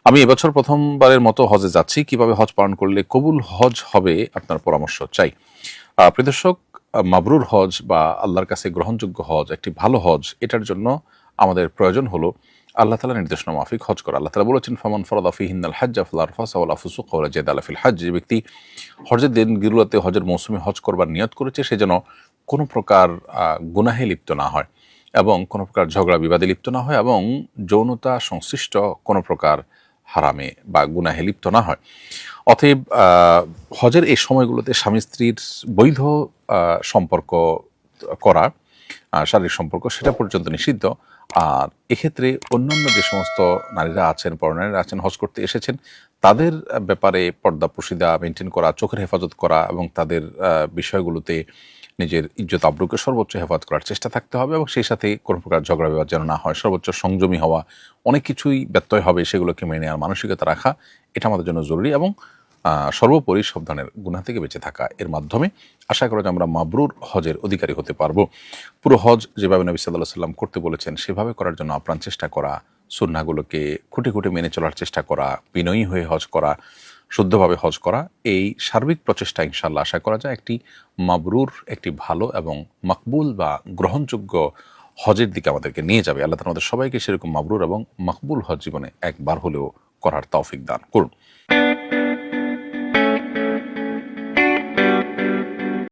আমি এবছর প্রথমবারের মতো হজে যাচ্ছি, কিভাবে হজ পালন করলে কবুল হজ হবে আপনার পরামর্শ চাই। প্রিয় দর্শক, মাবরুর হজ বা আল্লাহর কাছে গ্রহণযোগ্য হজ, একটি ভালো হজ, এটার জন্য আমাদের প্রয়োজন হলো আল্লাহ তাআলার নির্দেশনা মাফিক হজ করা। আল্লাহ তাআলা বলেছেন, ফামান ফারাদা ফিহিন্নাল হাজ্জা ফালা রাফাসা ওয়ালা ফুসুকা ওয়ালা জিদালা ফিল হজ। যে ব্যক্তি হজের দিনগুলোতে হজের মৌসুমে হজ করবার নিয়ত করেছে, সে যেন কোনো প্রকার গুনাহে লিপ্ত না হয় এবং কোনো প্রকার ঝগড়া বিবাদে লিপ্ত না হয় এবং যৌনতা সংশ্লিষ্ট কোনো প্রকার হারামে বা গুনাহে লিপ্ত না হয়। অতএব হজের এই সময়গুলোতে স্বামী স্ত্রীর বৈধ সম্পর্ক করা, শারীরিক সম্পর্ক, সেটা পর্যন্ত নিষিদ্ধ। আর এক্ষেত্রে অন্যান্য যে সমস্ত নারীরা আছেন, পরনারীরা আছেন, হজ করতে এসেছেন, তাদের ব্যাপারে পর্দা প্রসিদা মেনটেন করা, চোখের হেফাজত করা এবং তাদের বিষয়গুলোতে নিজের ইজ্জত আবরুকে সর্বোচ্চ হেফাজত করার চেষ্টা থাকতে হবে এবং সেই সাথে কোনো প্রকার ঝগড়া বিবাদ যেন না হয়, সর্বোচ্চ সংযমী হওয়া। অনেক কিছুই ব্যত্যয় হবে, সেগুলোকে মেনে নেওয়ার মানসিকতা রাখা, এটা আমাদের জন্য জরুরি। এবং সর্বোপরি সব ধরনের গুনাহ থেকে বেঁচে থাকা। এর মাধ্যমে আশা করা যে আমরা মাবরুর হজের অধিকারী হতে পারবো। পুরো হজ যেভাবে নবী সাল্লাল্লাহু আলাইহি ওয়াসাল্লাম করতে বলেছেন সেভাবে করার জন্য আপ্রাণ চেষ্টা করা, সুন্নাহগুলোকে খুঁটে খুঁটে মেনে চলার চেষ্টা করা, বিনয়ী হয়ে হজ করা, শুদ্ধভাবে হজ করা, এই সার্বিক প্রচেষ্টা ইনশাআল্লাহ আশা করা যায় একটি মাবরুর, একটি ভালো এবং মাকবুল বা গ্রহণযোগ্য হজের দিকে আমাদেরকে নিয়ে যাবে। আল্লাহ তাআলা আমাদের সবাইকে সেরকম মাবরুর এবং মাকবুল হজ জীবনে একবার হলেও করার তৌফিক দান করুন।